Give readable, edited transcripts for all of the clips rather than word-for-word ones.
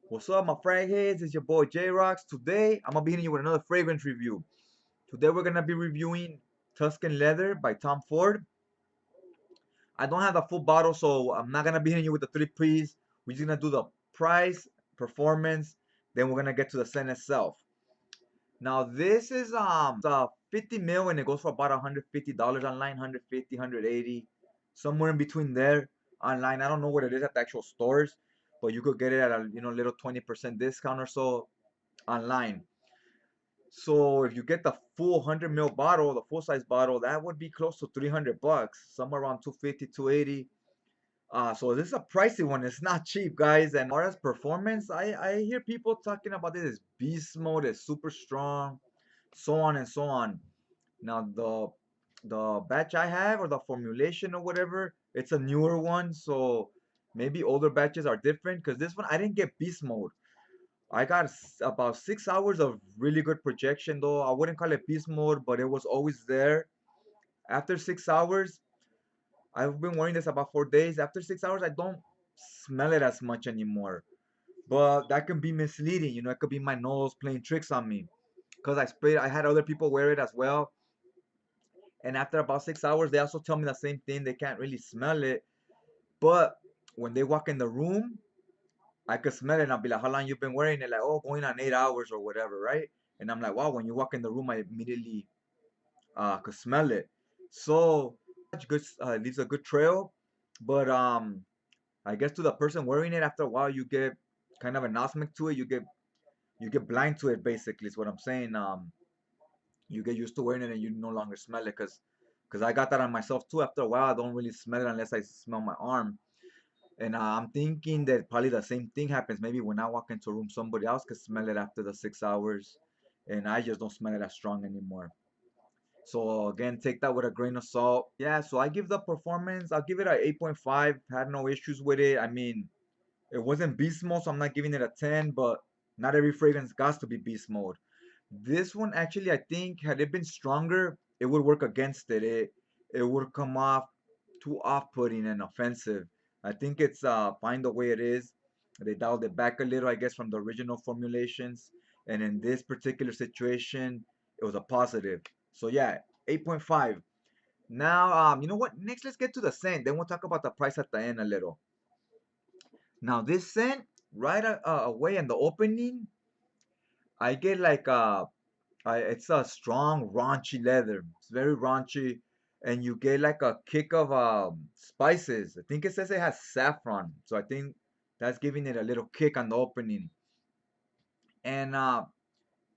What's up, my frag heads? It's your boy J Rocks. Today, I'm gonna be hitting you with another fragrance review. Today, we're gonna be reviewing Tuscan Leather by Tom Ford. I don't have the full bottle, so I'm not gonna be hitting you with the three P's. We're just gonna do the price, performance, then we're gonna get to the scent itself. Now, this is 50 mil and it goes for about $150 online, 150, 180, somewhere in between there online. I don't know what it is at the actual stores, but you could get it at a little 20% discount or so online. So if you get the full 100 ml bottle, the full size bottle, that would be close to 300 bucks, somewhere around 250, 280. So this is a pricey one. It's not cheap, guys. And as far as performance, I hear people talking about this as beast mode, is super strong, so on and so on. Now the batch I have or the formulation or whatever, it's a newer one, so maybe older batches are different. Because this one I didn't get beast mode. I got about 6 hours of really good projection, though. I wouldn't call it beast mode, but it was always there. After 6 hours, I've been wearing this about 4 days. After 6 hours, I don't smell it as much anymore. But that can be misleading. It could be my nose playing tricks on me. Because I sprayed, I had other people wear it as well. And after about 6 hours, they also tell me the same thing. They can't really smell it. But when they walk in the room, I could smell it and I'll be like, how long you been wearing it? Like, oh, going on 8 hours or whatever, right? And I'm like, wow, when you walk in the room, I immediately could smell it. So good leaves a good trail. But I guess to the person wearing it after a while you get kind of an osmic to it. You get blind to it basically is what I'm saying. You get used to wearing it and you no longer smell it because I got that on myself too. After a while I don't really smell it unless I smell my arm. And I'm thinking that probably the same thing happens. Maybe when I walk into a room, somebody else could smell it after the 6 hours, and I just don't smell it as strong anymore. So again, take that with a grain of salt. Yeah, so I give the performance, I'll give it a 8.5. Had no issues with it. I mean, it wasn't beast mode, so I'm not giving it a 10, but not every fragrance got to be beast mode. This one actually, I think, had it been stronger, it would work against it. It would come off too off-putting and offensive. I think it's fine the way it is. They dialed it back a little, I guess, from the original formulations. And in this particular situation, it was a positive. So yeah, 8.5. Now, you know what? Next, let's get to the scent. Then we'll talk about the price at the end a little. Now, this scent, right away in the opening, I get like it's a strong raunchy leather. It's very raunchy, and you get like a kick of spices. I think it says it has saffron, so I think that's giving it a little kick on the opening. And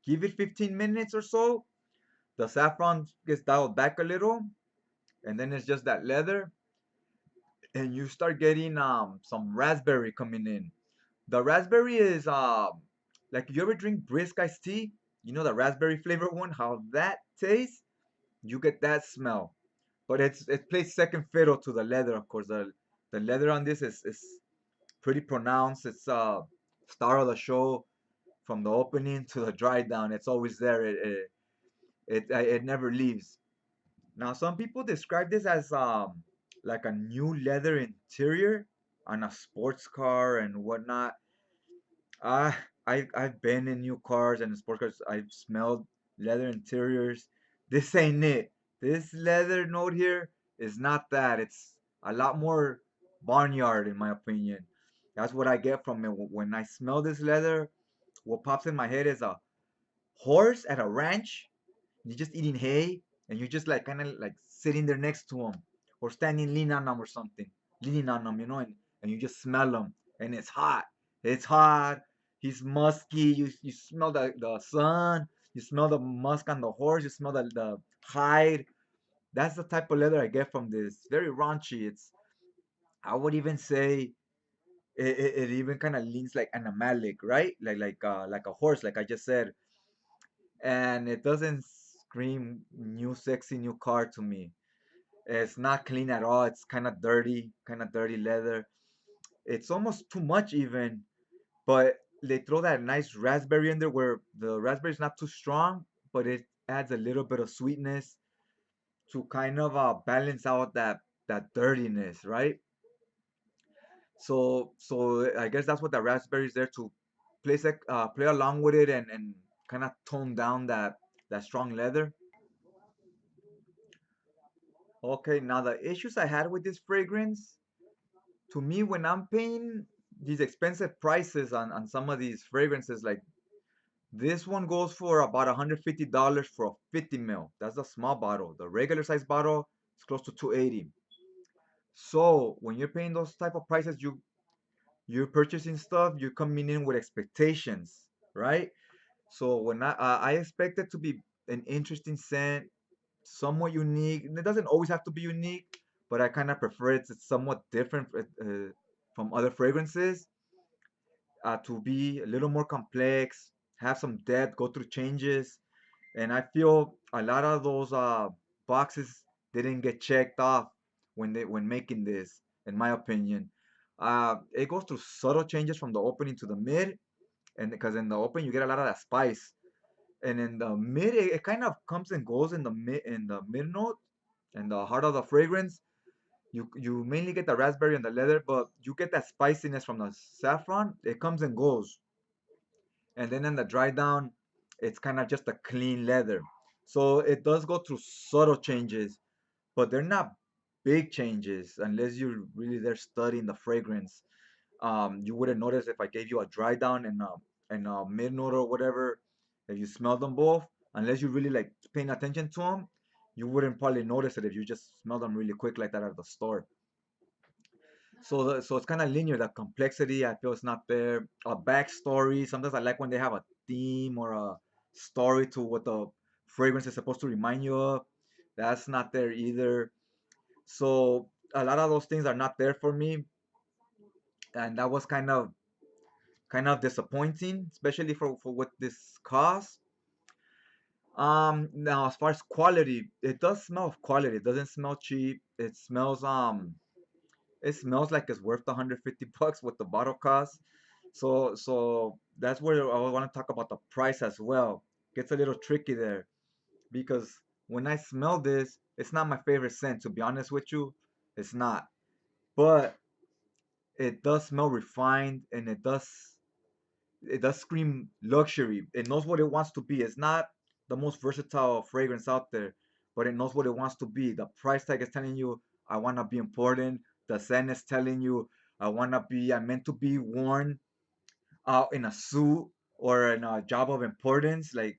give it 15 minutes or so, the saffron gets dialed back a little, and then it's just that leather, and you start getting some raspberry coming in. The raspberry is like you ever drink brisk iced tea, the raspberry flavor one, how that tastes, you get that smell. But it plays second fiddle to the leather, of course. The leather on this is pretty pronounced. It's star of the show from the opening to the dry down. It's always there. It never leaves. Now some people describe this as like a new leather interior on a sports car and whatnot. I I've been in new cars and sports cars. I've smelled leather interiors. This ain't it. This leather note here is not that. It's a lot more barnyard in my opinion. That's what I get from it. When I smell this leather, what pops in my head is a horse at a ranch. You're just eating hay and you're just like kind of like sitting there next to him or standing lean on them or something, leaning on them, and you just smell them and it's hot. It's hot. He's musky. You smell the sun. You smell the musk on the horse. You smell the hide. That's the type of leather I get from this. Very raunchy. I would even say it even kind of leans like animalic, right? Like a horse, like I just said. And it doesn't scream new sexy new car to me. It's not clean at all. It's kind of dirty leather. It's almost too much even, but they throw that nice raspberry in there where the raspberry is not too strong, but it adds a little bit of sweetness to kind of balance out that dirtiness, right? So I guess that's what the raspberry is there to play along with it and kind of tone down that strong leather. Okay, now the issues I had with this fragrance, to me, when I'm paying these expensive prices on some of these fragrances, like this one goes for about $150 for a 50 ml. That's a small bottle. The regular size bottle is close to 280. So when you're paying those type of prices, you're purchasing stuff, you're coming in with expectations, right? So when I expect it to be an interesting scent, somewhat unique. It doesn't always have to be unique, but I kind of prefer it. It's somewhat different from other fragrances, to be a little more complex, have some depth, go through changes. And I feel a lot of those boxes didn't get checked off when making this, in my opinion. It goes through subtle changes from the opening to the mid, and because in the open you get a lot of that spice, and in the mid it kind of comes and goes in the mid note and the heart of the fragrance. You mainly get the raspberry and the leather, but you get that spiciness from the saffron. It comes and goes, and then in the dry down, it's kind of just a clean leather. So it does go through subtle changes, but they're not big changes unless you're really there studying the fragrance. You wouldn't notice if I gave you a dry down and a mid note or whatever. If you smell them both, unless you really like paying attention to them, you wouldn't probably notice it if you just smell them really quick like that at the store. So it's kind of linear. The complexity I feel is not there. A backstory. Sometimes I like when they have a theme or a story to what the fragrance is supposed to remind you of. That's not there either. So a lot of those things are not there for me, and that was kind of disappointing, especially for what this cost. Now as far as quality, it does smell of quality. It doesn't smell cheap. It smells like it's worth 150 bucks what the bottle costs. So that's where I want to talk about the price as well. Gets a little tricky there because when I smell this, it's not my favorite scent, to be honest with you. It's not. But it does smell refined, and it does scream luxury. It knows what it wants to be. It's not the most versatile fragrance out there, but it knows what it wants to be. The price tag is telling you I want to be important. The scent is telling you I'm meant to be worn out in a suit or in a job of importance. Like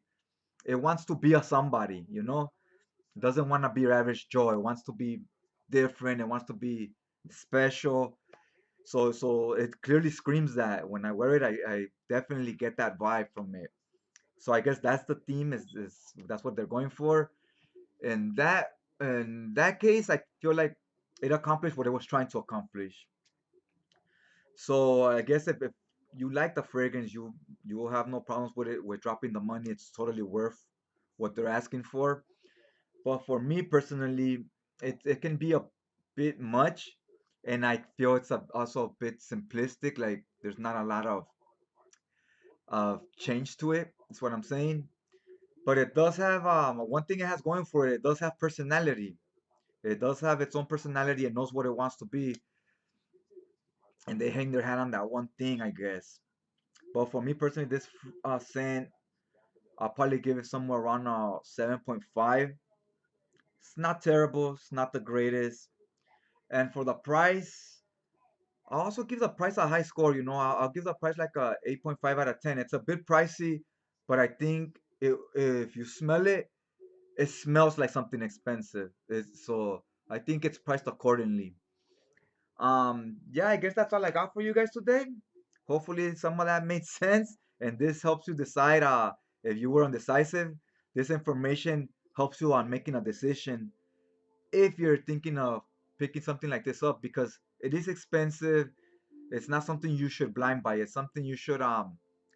it wants to be a somebody, It doesn't want to be your average Joe. It wants to be different. It wants to be special. So it clearly screams that when I wear it, I definitely get that vibe from it. So I guess that's the theme is that's what they're going for. And in that case, I feel like it accomplished what it was trying to accomplish. So I guess if you like the fragrance, you will have no problems with it. With dropping the money, it's totally worth what they're asking for. But for me personally, it can be a bit much, and I feel it's also a bit simplistic. Like there's not a lot of change to it. That's what I'm saying. But it does have one thing it has going for it. It does have personality. It does have its own personality. It knows what it wants to be, and they hang their hat on that one thing, I guess. But for me personally, this scent, I'll probably give it somewhere around 7.5. It's not terrible. It's not the greatest. And for the price, I'll also give the price a high score. I'll give the price like a 8.5 out of 10. It's a bit pricey, but I think if you smell it, it smells like something expensive. So I think it's priced accordingly. Yeah, I guess that's all I got for you guys today. Hopefully some of that made sense, and this helps you decide if you were undecisive. This information helps you on making a decision if you're thinking of picking something like this up, because it is expensive. It's not something you should blind buy. It's something you should have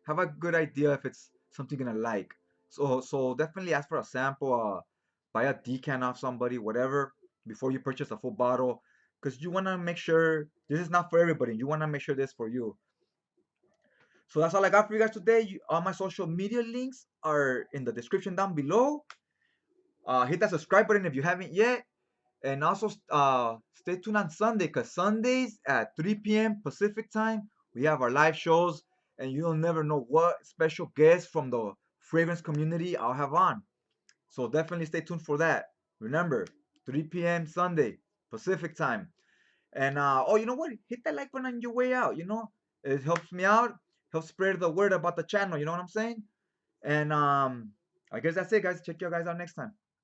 a good idea if it's something you're gonna like. So definitely ask for a sample, buy a decant off somebody, whatever, before you purchase a full bottle, because you wanna make sure this is not for everybody. You wanna make sure this is for you. So that's all I got for you guys today. All my social media links are in the description down below. Hit that subscribe button if you haven't yet. And also stay tuned on Sunday, because Sundays at 3 p.m. Pacific time, we have our live shows. and you'll never know what special guests from the fragrance community I'll have on. So definitely stay tuned for that. Remember, 3 p.m. Sunday, Pacific time. And oh, you know what? Hit that like button on your way out. It helps me out, helps spread the word about the channel. You know what I'm saying? And I guess that's it, guys. Check you guys out next time.